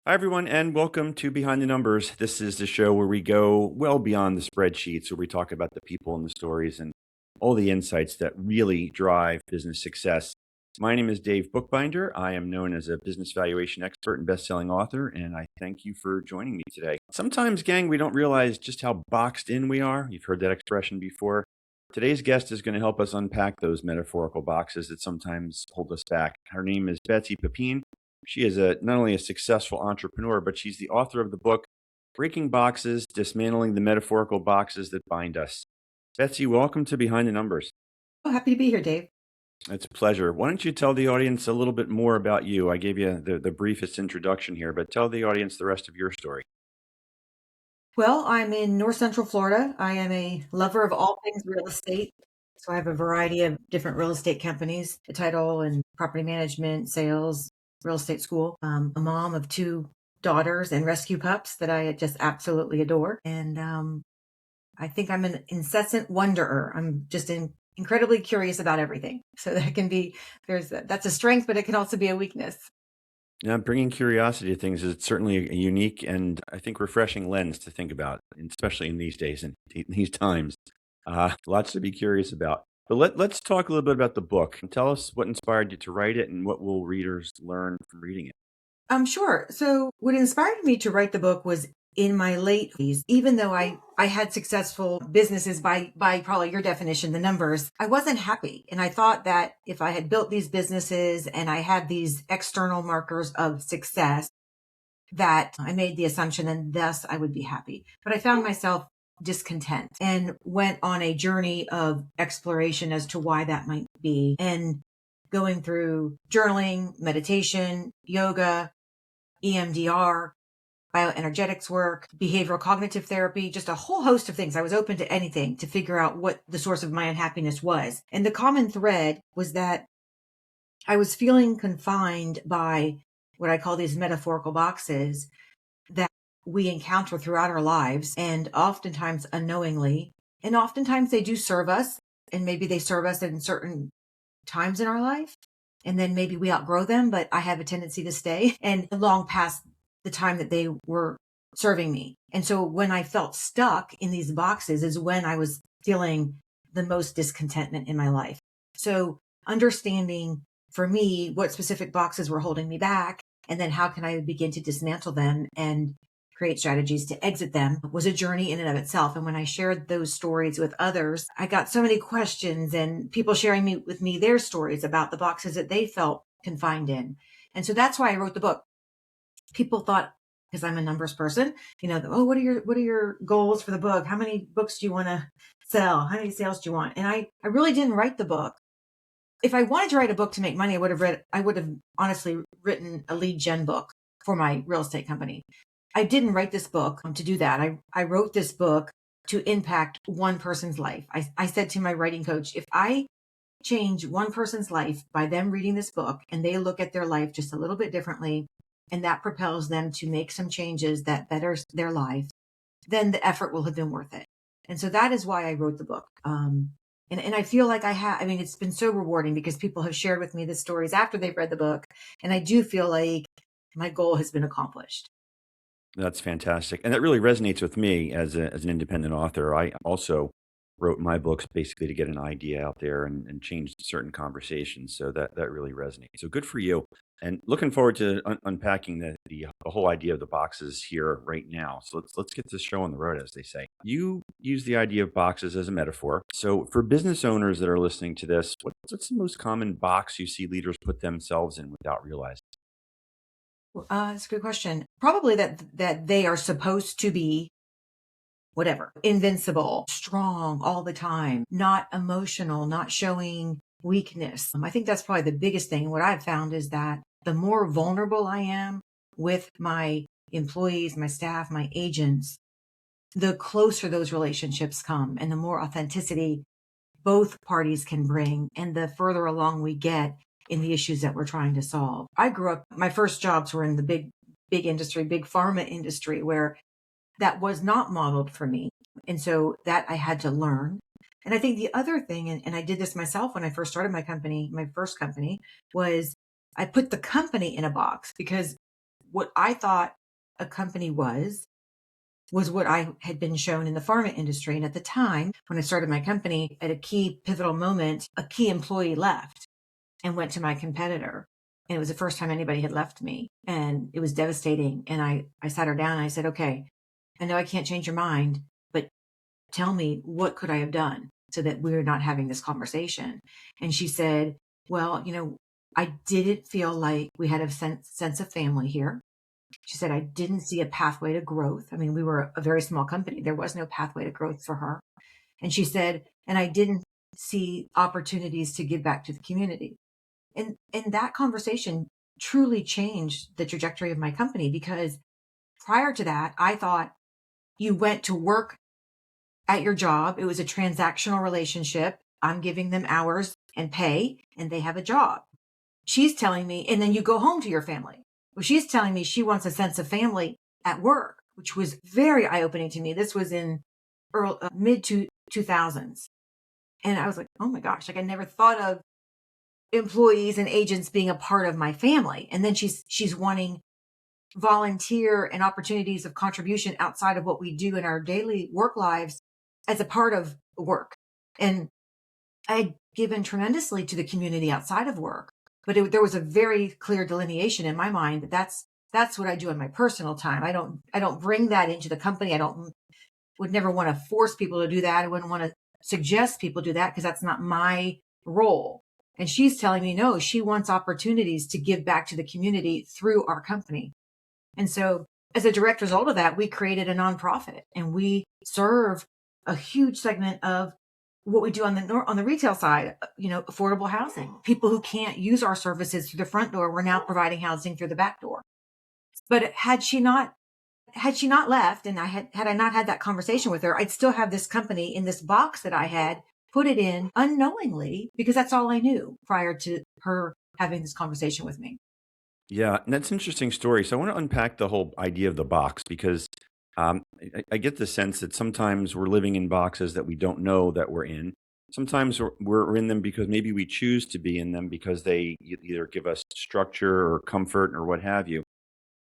Hi, everyone, and welcome to Behind the Numbers. This is the show where we go well beyond the spreadsheets, where we talk about the people and the stories and all the insights that really drive business success. My name is Dave Bookbinder. I am known as a business valuation expert and best-selling author, and I thank you for joining me today. Sometimes, gang, we don't realize just how boxed in we are. You've heard that expression before. Today's guest is going to help us unpack those metaphorical boxes that sometimes hold us back. Her name is Betsy Pepine. She is not only a successful entrepreneur, but she's the author of the book, Breaking Boxes, Dismantling the Metaphorical Boxes That Bind Us. Betsy, welcome to Behind the Numbers. Oh, happy to be here, Dave. It's a pleasure. Why don't you tell the audience a little bit more about you? I gave you the briefest introduction here, but tell the audience the rest of your story. Well, I'm in North Central Florida. I am a lover of all things real estate. So I have a variety of different real estate companies, title and property management, sales, real estate school. A mom of two daughters and rescue pups that I just absolutely adore. And I think I'm an incessant wonderer. I'm just incredibly curious about everything. So that can be, that's a strength, but it can also be a weakness. Now, bringing curiosity to things is certainly a unique and I think refreshing lens to think about, especially in these days and these times. Lots to be curious about. But let's talk a little bit about the book. Tell us what inspired you to write it and what will readers learn from reading it. Sure. So what inspired me to write the book was in my late 40s, even though I had successful businesses by probably your definition, the numbers, I wasn't happy. And I thought that if I had built these businesses and I had these external markers of success, that I made the assumption and thus I would be happy. But I found myself discontent and went on a journey of exploration as to why that might be. And going through journaling, meditation, yoga, EMDR, bioenergetics work, behavioral cognitive therapy, just a whole host of things. I was open to anything to figure out what the source of my unhappiness was. And the common thread was that I was feeling confined by what I call these metaphorical boxes that we encounter throughout our lives, and oftentimes unknowingly. And oftentimes they do serve us, and maybe they serve us in certain times in our life. And then maybe we outgrow them, but I have a tendency to stay and long past the time that they were serving me. And so when I felt stuck in these boxes is when I was feeling the most discontentment in my life. So understanding for me what specific boxes were holding me back, and then how can I begin to dismantle them and create strategies to exit them was a journey in and of itself. And when I shared those stories with others, I got so many questions and people sharing with me their stories about the boxes that they felt confined in. And so that's why I wrote the book. People thought, because I'm a numbers person, oh, what are your goals for the book? How many books do you want to sell? How many sales do you want? And I really didn't write the book. If I wanted to write a book to make money, I would have honestly written a lead gen book for my real estate company. I didn't write this book to do that. I wrote this book to impact one person's life. I said to my writing coach, if I change one person's life by them reading this book and they look at their life just a little bit differently, and that propels them to make some changes that betters their life, then the effort will have been worth it. And so that is why I wrote the book. And I feel like it's been so rewarding because people have shared with me the stories after they've read the book. And I do feel like my goal has been accomplished. That's fantastic. And that really resonates with me as an independent author. I also wrote my books basically to get an idea out there and change certain conversations. So that really resonates. So good for you. And looking forward to unpacking the whole idea of the boxes here right now. So let's get this show on the road, as they say. You use the idea of boxes as a metaphor. So for business owners that are listening to this, what's the most common box you see leaders put themselves in without realizing? That's a good question. Probably that they are supposed to be whatever, invincible, strong all the time, not emotional, not showing weakness. I think that's probably the biggest thing. What I've found is that the more vulnerable I am with my employees, my staff, my agents, the closer those relationships come and the more authenticity both parties can bring and the further along we get in the issues that we're trying to solve. I grew up, my first jobs were in the big industry, big pharma industry, where that was not modeled for me. And so that I had to learn. And I think the other thing, and I did this myself when I first started my company, my first company, was I put the company in a box because what I thought a company was what I had been shown in the pharma industry. And at the time, when I started my company, at a key pivotal moment, a key employee left and went to my competitor. And it was the first time anybody had left me. And it was devastating. And I sat her down and I said, okay, I know I can't change your mind, but tell me, what could I have done so that we're not having this conversation? And she said, well, I didn't feel like we had a sense of family here. She said, I didn't see a pathway to growth. I mean, we were a very small company. There was no pathway to growth for her. And she said, and I didn't see opportunities to give back to the community. And that conversation truly changed the trajectory of my company, because prior to that, I thought you went to work at your job. It was a transactional relationship. I'm giving them hours and pay, and they have a job. She's telling me, and then you go home to your family. Well, she's telling me she wants a sense of family at work, which was very eye-opening to me. This was in mid 2000s. And I was like, oh my gosh, like I never thought of employees and agents being a part of my family. And then she's wanting volunteer and opportunities of contribution outside of what we do in our daily work lives as a part of work. And I had given tremendously to the community outside of work, but there was a very clear delineation in my mind that that's what I do in my personal time. I don't bring that into the company. Would never want to force people to do that. I wouldn't want to suggest people do that because that's not my role. And she's telling me, no, she wants opportunities to give back to the community through our company. And so as a direct result of that, we created a nonprofit, and we serve a huge segment of what we do on the retail side, affordable housing. People who can't use our services through the front door, we're now providing housing through the back door. But had she not left, and had I not had that conversation with her, I'd still have this company in this box that I had put it in unknowingly, because that's all I knew prior to her having this conversation with me. Yeah, and that's an interesting story. So I want to unpack the whole idea of the box because I get the sense that sometimes we're living in boxes that we don't know that we're in. Sometimes we're in them because maybe we choose to be in them because they either give us structure or comfort or what have you.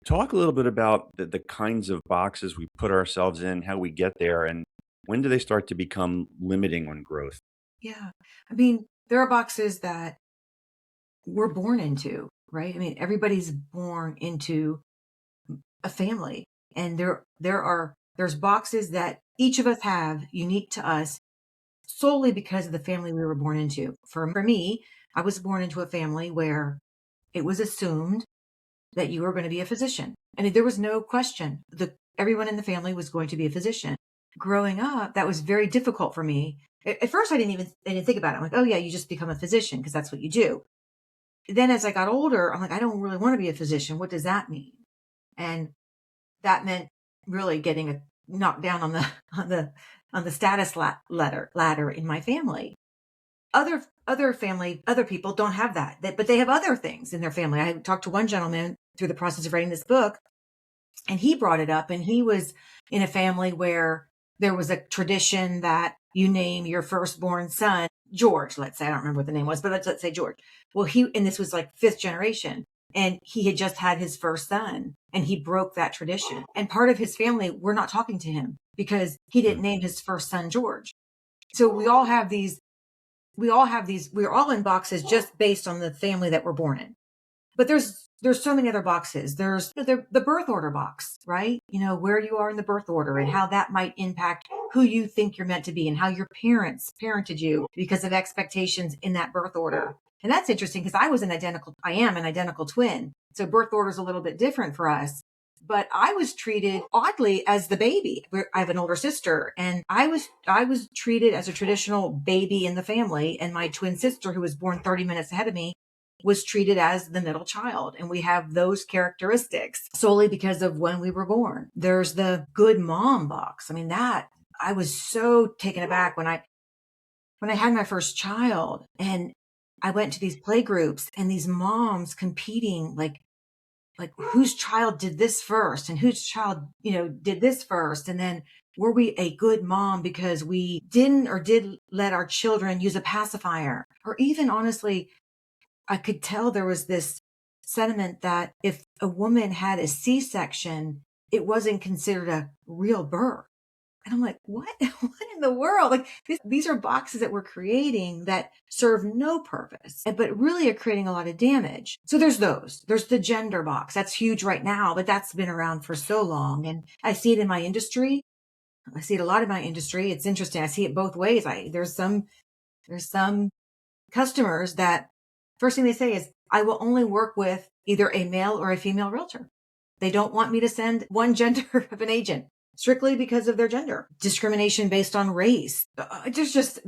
Talk a little bit about the kinds of boxes we put ourselves in, how we get there, and when do they start to become limiting on growth? Yeah. I mean, there are boxes that we're born into, right? I mean, everybody's born into a family, and there's boxes that each of us have unique to us solely because of the family we were born into. For me, I was born into a family where it was assumed that you were going to be a physician. I mean, there was no question. Everyone in the family was going to be a physician. Growing up, that was very difficult for me. At first, I didn't think about it. I'm like, oh yeah, you just become a physician because that's what you do. Then as I got older, I'm like, I don't really want to be a physician. What does that mean? And that meant really getting a knocked down on the on the status ladder in my family. Other people don't have that, but they have other things in their family. I talked to one gentleman through the process of writing this book, and he brought it up, and he was in a family where there was a tradition that you name your firstborn son George. Let's say, I don't remember what the name was, but let's say George. Well, and this was like fifth generation, and he had just had his first son, and he broke that tradition. And part of his family were not talking to him because he didn't name his first son George. So we're all in boxes just based on the family that we're born in. But there's so many other boxes. There's the birth order box, right? Where you are in the birth order and how that might impact who you think you're meant to be and how your parents parented you because of expectations in that birth order. And that's interesting because I am an identical twin. So birth order is a little bit different for us. But I was treated oddly as the baby. I have an older sister, and I was treated as a traditional baby in the family. And my twin sister, who was born 30 minutes ahead of me, was treated as the middle child. And we have those characteristics solely because of when we were born. There's the good mom box. I mean, that I was so taken aback when I had my first child, and I went to these play groups and these moms competing, like whose child did this first and whose child, did this first. And then were we a good mom because we didn't or did let our children use a pacifier? Or even honestly, I could tell there was this sentiment that if a woman had a C-section, it wasn't considered a real birth. And I'm like, what? What in the world? Like these are boxes that we're creating that serve no purpose, but really are creating a lot of damage. So there's those. There's the gender box. That's huge right now, but that's been around for so long. And I see it in my industry. I see it a lot in my industry. It's interesting. I see it both ways. There's some customers that first thing they say is, I will only work with either a male or a female realtor. They don't want me to send one gender of an agent strictly because of their gender. Discrimination based on race. There's just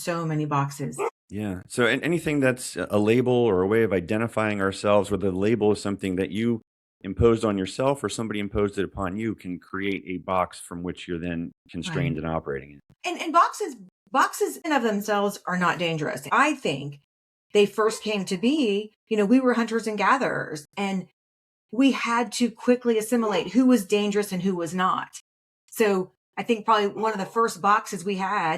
so many boxes. Yeah. So anything that's a label or a way of identifying ourselves, whether the label is something that you imposed on yourself or somebody imposed it upon you, can create a box from which you're then Right. constrained and operating in. And boxes in of themselves are not dangerous. I think they first came to be, we were hunters and gatherers, and we had to quickly assimilate who was dangerous and who was not. So I think probably one of the first boxes we had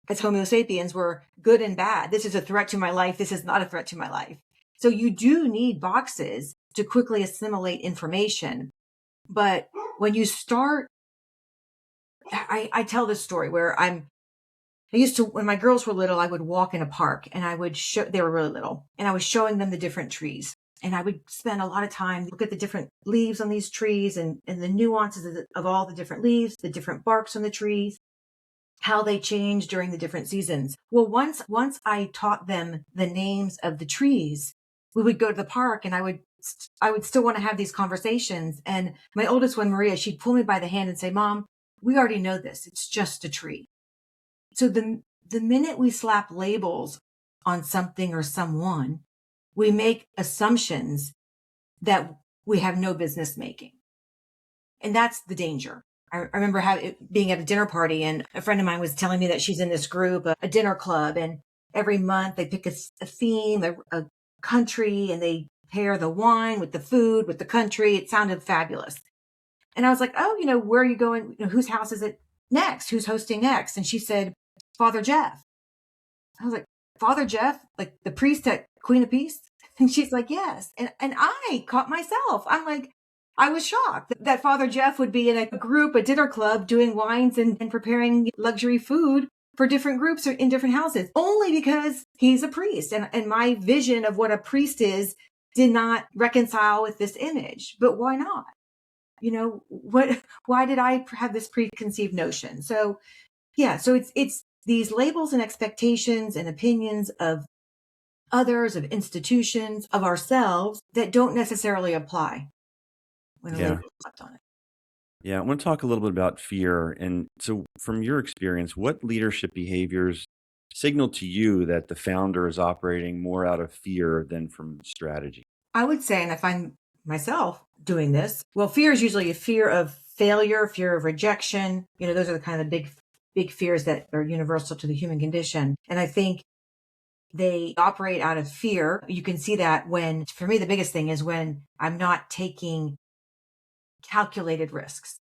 as Homo sapiens were good and bad. This is a threat to my life. This is not a threat to my life. So you do need boxes to quickly assimilate information. But when you start, I tell this story where I used to, when my girls were little, I would walk in a park and I would show, they were really little, and I was showing them the different trees. And I would spend a lot of time look at the different leaves on these trees and the nuances of all the different leaves, the different barks on the trees, how they change during the different seasons. Well, once I taught them the names of the trees, we would go to the park and I would still want to have these conversations. And my oldest one, Maria, she'd pull me by the hand and say, Mom, we already know this. It's just a tree. So the minute we slap labels on something or someone, we make assumptions that we have no business making. And that's the danger. I remember being at a dinner party, and a friend of mine was telling me that she's in this group, a dinner club, and every month they pick a theme, a country, and they pair the wine with the food, with the country. It sounded fabulous. And I was like, oh, where are you going? Whose house is it next? Who's hosting next? And she said, Father Jeff. I was like, Father Jeff, like the priest at Queen of Peace? And she's like, yes. And I caught myself. I'm like, I was shocked that Father Jeff would be in a group, a dinner club, doing wines and preparing luxury food for different groups in different houses, only because he's a priest. And my vision of what a priest is did not reconcile with this image. But why not? Why did I have this preconceived notion? So yeah, so it's these labels and expectations and opinions of others, of institutions, of ourselves that don't necessarily apply when a Yeah. label is slapped on it. Yeah. I want to talk a little bit about fear. And so, from your experience, what leadership behaviors signal to you that the founder is operating more out of fear than from strategy? I would say, and I find myself doing this, well, fear is usually a fear of failure, fear of rejection. Those are the kind of big fears that are universal to the human condition. And I think they operate out of fear. You can see that for me, the biggest thing is when I'm not taking calculated risks.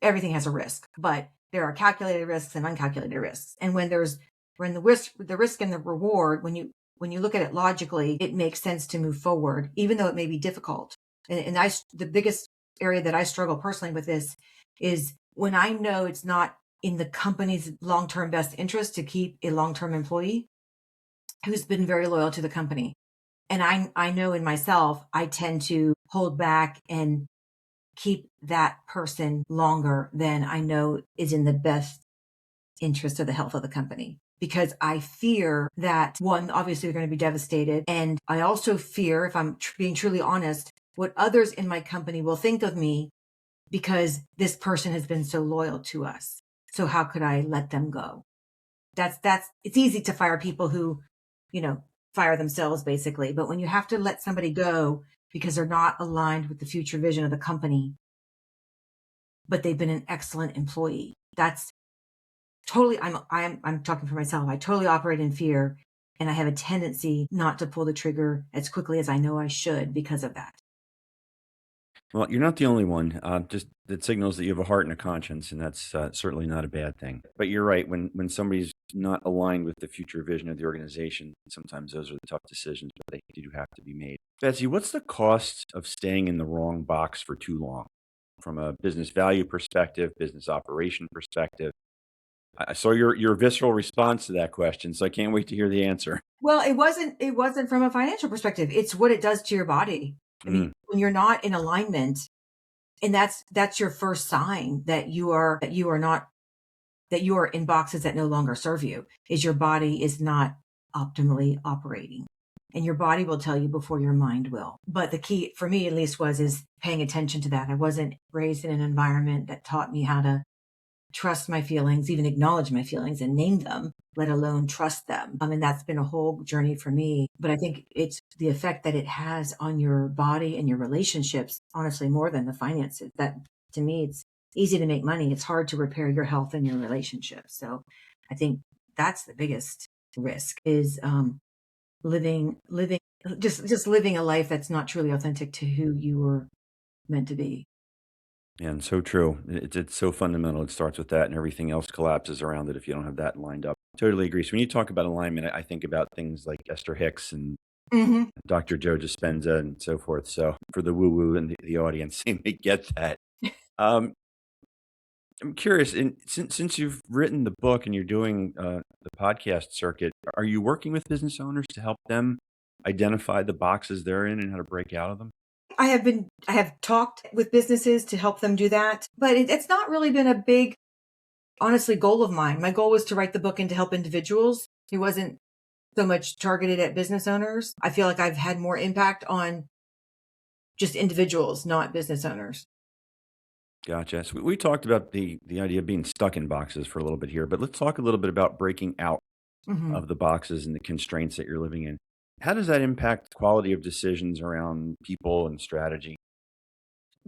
Everything has a risk, but there are calculated risks and uncalculated risks. And when the risk and the reward, when you look at it logically, it makes sense to move forward, even though it may be difficult. And the biggest area that I struggle personally with this is when I know it's not in the company's long-term best interest to keep a long-term employee who's been very loyal to the company. And I know in myself, I tend to hold back and keep that person longer than I know is in the best interest of the health of the company. Because I fear that, one, obviously they're going to be devastated. And I also fear, if I'm being truly honest, what others in my company will think of me because this person has been so loyal to us. So how could I let them go? It's easy to fire people who, fire themselves basically. But when you have to let somebody go because they're not aligned with the future vision of the company, but they've been an excellent employee, that's totally, I'm talking for myself. I totally operate in fear, and I have a tendency not to pull the trigger as quickly as I know I should because of that. Well, you're not the only one. Just that signals that you have a heart and a conscience, and that's certainly not a bad thing. But you're right. When somebody's not aligned with the future vision of the organization, sometimes those are the tough decisions, but they do have to be made. Betsy, what's the cost of staying in the wrong box for too long? From a business value perspective, business operation perspective. I saw your visceral response to that question, so I can't wait to hear the answer. Well, it wasn't from a financial perspective. It's what it does to your body. I mean, Mm, when you're not in alignment, and that's your first sign that you are in boxes that no longer serve you, is your body is not optimally operating. And your body will tell you before your mind will. But the key for me at least is paying attention to that. I wasn't raised in an environment that taught me how to trust my feelings, even acknowledge my feelings and name them, let alone trust them. And that's been a whole journey for me. But I think it's the effect that it has on your body and your relationships, honestly, more than the finances. That to me, it's easy to make money. It's hard to repair your health and your relationships. So I think that's the biggest risk is living, just living a life that's not truly authentic to who you were meant to be. and so true. It's so fundamental. It starts with that, and everything else collapses around it if you don't have that lined up. Totally agree. So when you talk about alignment, I think about things like Esther Hicks and Hmm. Dr. Joe Dispenza and so forth. So for the woo woo and the audience, they get that. Um, I'm curious, and since you've written the book and you're doing the podcast circuit, are you working with business owners to help them identify the boxes they're in and how to break out of them? I have talked with businesses to help them do that, but it's not really been a big, honestly, goal of mine. My goal was to write the book and to help individuals. It wasn't so much targeted at business owners. I feel like I've had more impact on just individuals, not business owners. Gotcha. So we talked about the idea of being stuck in boxes for a little bit here, but let's talk a little bit about breaking out Hmm. of the boxes and the constraints that you're living in. How does that impact quality of decisions around people and strategy?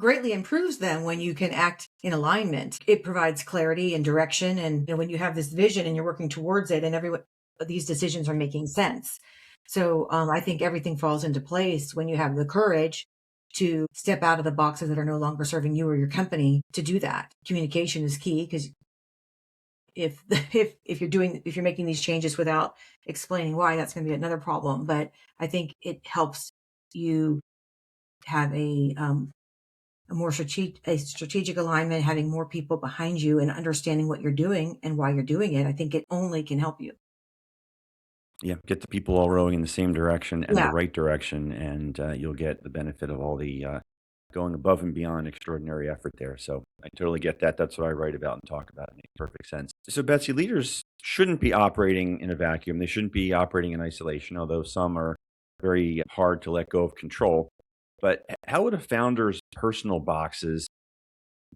Greatly improves them when you can act in alignment. It provides clarity and direction. And when you have this vision and you're working towards it, and everyone, these decisions are making sense. So I think everything falls into place when you have the courage to step out of the boxes that are no longer serving you or your company to do that. Communication is key because if if you're making these changes without explaining why, that's going to be another problem. But I think it helps you have a more strategic alignment, having more people behind you and understanding what you're doing and why you're doing it. I think it only can help you. Yeah, get the people all rowing in the same direction and the Yeah. right direction, and you'll get the benefit of all the going above and beyond extraordinary effort there. So I totally get that. That's what I write about and talk about. It makes perfect sense. So, Betsy, leaders shouldn't be operating in a vacuum. They shouldn't be operating in isolation, although some are very hard to let go of control. But how would a founder's personal boxes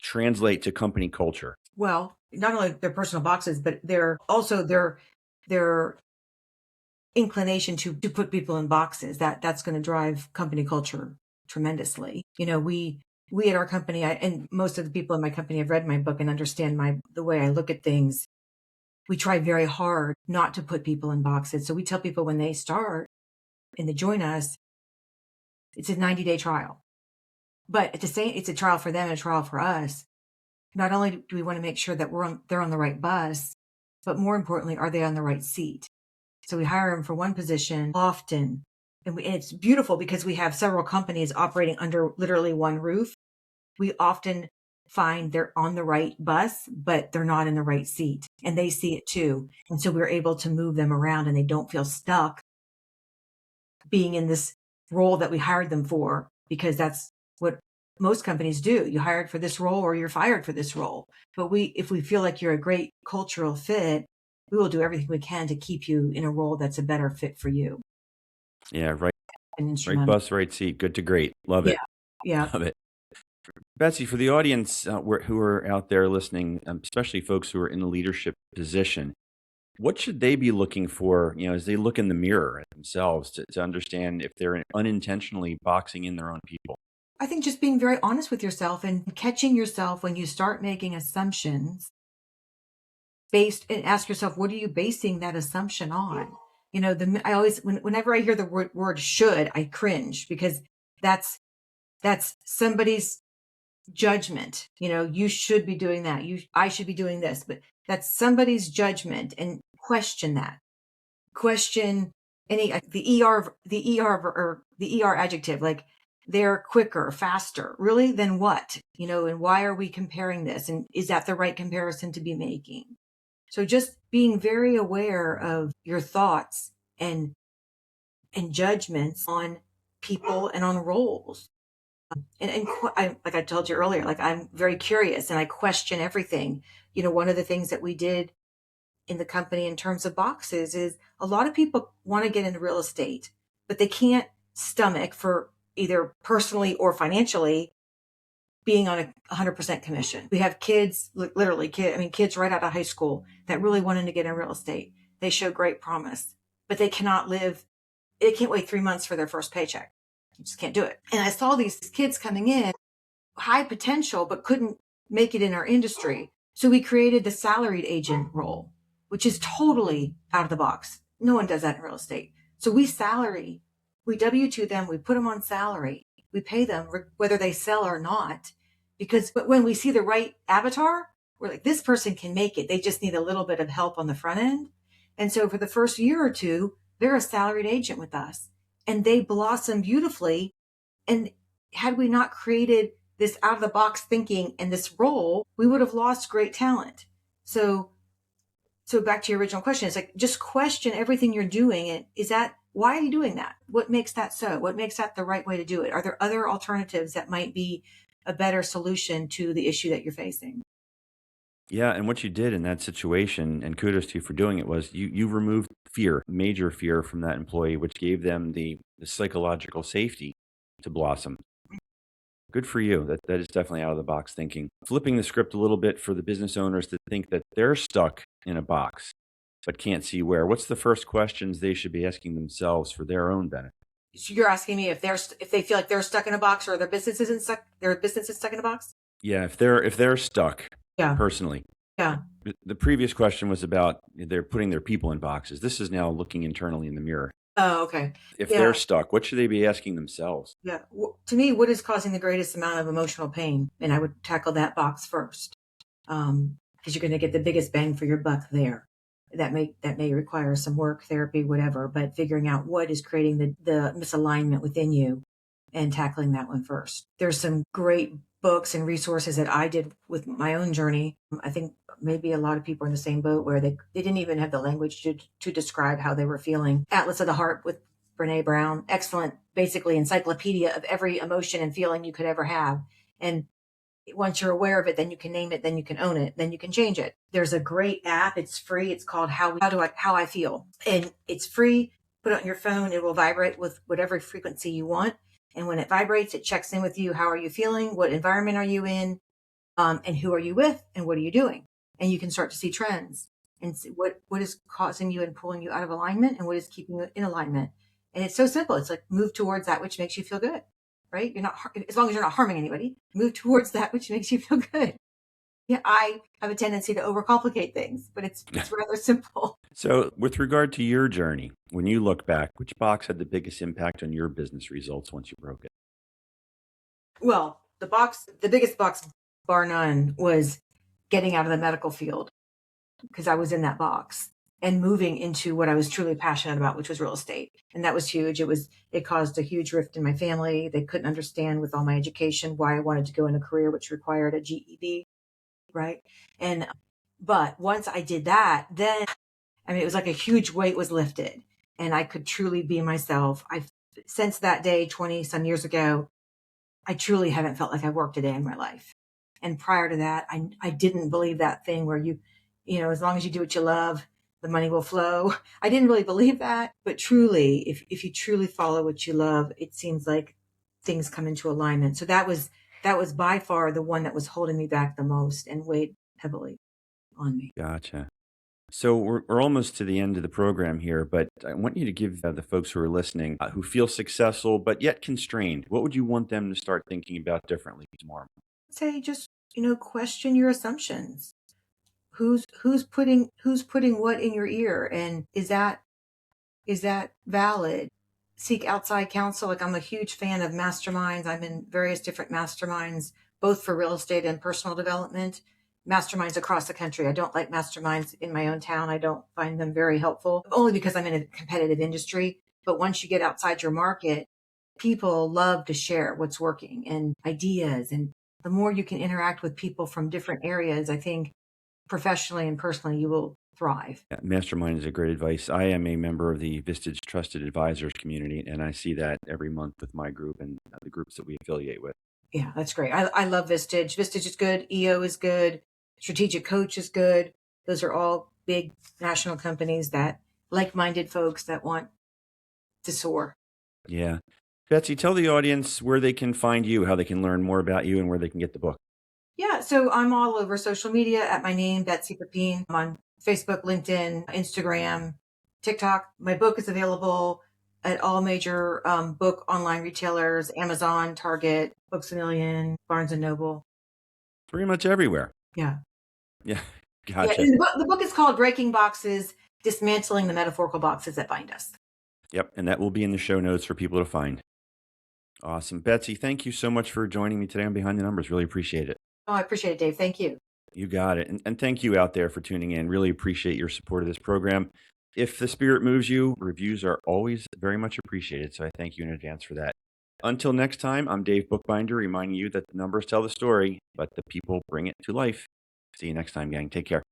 translate to company culture? Well, not only their personal boxes, but they're also their inclination to put people in boxes. That's going to drive company culture tremendously. We at our company, and most of the people in my company have read my book and understand the way I look at things. We try very hard not to put people in boxes. So we tell people when they start and they join us, it's a 90-day trial. But at the same, it's a trial for them and a trial for us. Not only do we want to make sure that they're on the right bus, but more importantly, are they on the right seat? So we hire them for one position often. And it's beautiful because we have several companies operating under literally one roof. We often find they're on the right bus, but they're not in the right seat. And they see it too. And so we're able to move them around and they don't feel stuck being in this role that we hired them for, because that's what most companies do. You hired for this role or you're fired for this role. But if we feel like you're a great cultural fit, we will do everything we can to keep you in a role that's a better fit for you. Yeah, right, And right instrumental. bus, right seat. Good to great. Love Yeah. it. Yeah. Love it. Betsy, for the audience who are out there listening, especially folks who are in a leadership position, what should they be looking for, as they look in the mirror at themselves to understand if they're unintentionally boxing in their own people? I think just being very honest with yourself and catching yourself when you start making assumptions based, and ask yourself, what are you basing that assumption on? I always, whenever I hear the word should, I cringe because that's, that's somebody's judgment. You should be doing that. I should be doing this, but that's somebody's judgment, and question that. Question any the ER adjective, like they're quicker, faster. Really? Then what? And why are we comparing this? And is that the right comparison to be making? So just being very aware of your thoughts and judgments on people and on roles. Like I told you earlier, like I'm very curious and I question everything. One of the things that we did in the company in terms of boxes is a lot of people want to get into real estate, but they can't stomach, for either personally or financially, being on a 100% commission. We have kids, literally kids right out of high school that really wanted to get in real estate. They show great promise, but they can't wait 3 months for their first paycheck. You just can't do it. And I saw these kids coming in, high potential, but couldn't make it in our industry. So we created the salaried agent role, which is totally out of the box. No one does that in real estate. So we W-2 them, we put them on salary, we pay them whether they sell or not. Because when we see the right avatar, we're like, this person can make it. They just need a little bit of help on the front end. And so for the first year or two, they're a salaried agent with us and they blossom beautifully. And had we not created this out of the box thinking and this role, we would have lost great talent. So back to your original question, it's like, just question everything you're doing. And why are you doing that? What makes that so? What makes that the right way to do it? Are there other alternatives that might be a better solution to the issue that you're facing? Yeah, and what you did in that situation, and kudos to you for doing it, was you removed fear, major fear from that employee, which gave them the psychological safety to blossom. Good for you. That is definitely out of the box thinking. Flipping the script a little bit for the business owners that think that they're stuck in a box but can't see where. What's the first questions they should be asking themselves for their own benefit? So you're asking me if they feel like they're stuck in a box, or their business is stuck in a box? Yeah, if they're stuck Yeah. personally. Yeah. The previous question was about they're putting their people in boxes. This is now looking internally in the mirror. Oh, okay. If Yeah. they're stuck, what should they be asking themselves? Yeah. To me, what is causing the greatest amount of emotional pain? And I would tackle that box first. Because you're going to get the biggest bang for your buck there. That may require some work, therapy, whatever, but figuring out what is creating the misalignment within you and tackling that one first. There's some great books and resources that I did with my own journey. I think maybe a lot of people are in the same boat where they didn't even have the language to describe how they were feeling. Atlas of the Heart with Brene Brown, excellent, basically encyclopedia of every emotion and feeling you could ever have. And once you're aware of it, then you can name it, then you can own it, then you can change it. There's a great app. It's free. It's called How I Feel. And it's free. Put it on your phone. It will vibrate with whatever frequency you want. And when it vibrates, it checks in with you. How are you feeling? What environment are you in? And who are you with? And what are you doing? And you can start to see trends and see what is causing you and pulling you out of alignment and what is keeping you in alignment. And it's so simple. It's like, move towards that which makes you feel good. Right? You're not, as long as you're not harming anybody, move towards that which makes you feel good. Yeah, I have a tendency to overcomplicate things, but it's rather simple. So, with regard to your journey, when you look back, which box had the biggest impact on your business results once you broke it? Well, the biggest box, bar none, was getting out of the medical field, because I was in that box and moving into what I was truly passionate about, which was real estate. And that was huge. It caused a huge rift in my family. They couldn't understand, with all my education, why I wanted to go in a career which required a GED. Right. But once I did that, then, it was like a huge weight was lifted and I could truly be myself. Since that day, 20 some years ago, I truly haven't felt like I worked a day in my life. And prior to that, I didn't believe that thing where as long as you do what you love, the money will flow. I didn't really believe that, but truly, if you truly follow what you love, it seems like things come into alignment. So that was by far the one that was holding me back the most and weighed heavily on me. Gotcha. So we're almost to the end of the program here, but I want you to give the folks who are listening, who feel successful but yet constrained, what would you want them to start thinking about differently tomorrow? Say, just, question your assumptions. Who's putting what in your ear, and is that valid? Seek outside counsel. Like, I'm a huge fan of masterminds. I'm in various different masterminds, both for real estate and personal development. masterminds across the country. I don't like masterminds in my own town. I don't find them very helpful, only because I'm in a competitive industry. But once you get outside your market, people love to share what's working and ideas. And the more you can interact with people from different areas, I think professionally and personally, you will thrive. Yeah, mastermind is a great advice. I am a member of the Vistage Trusted Advisors community, and I see that every month with my group and the groups that we affiliate with. Yeah, that's great. I love Vistage. Vistage is good. EO is good. Strategic Coach is good. Those are all big national companies that like-minded folks that want to soar. Yeah. Betsy, tell the audience where they can find you, how they can learn more about you, and where they can get the book. Yeah, so I'm all over social media at my name, Betsy Pepine. I'm on Facebook, LinkedIn, Instagram, TikTok. My book is available at all major book online retailers: Amazon, Target, Books a Million, Barnes and Noble. Pretty much everywhere. Yeah. Yeah. Yeah, Gotcha. and the book is called Breaking Boxes, Dismantling the Metaphorical Boxes That Bind Us. Yep. And that will be in the show notes for people to find. Awesome. Betsy, thank you so much for joining me today on Behind the Numbers. Really appreciate it. Oh, I appreciate it, Dave. Thank you. You got it. And thank you out there for tuning in. Really appreciate your support of this program. If the spirit moves you, reviews are always very much appreciated. So I thank you in advance for that. Until next time, I'm Dave Bookbinder, reminding you that the numbers tell the story, but the people bring it to life. See you next time, gang. Take care.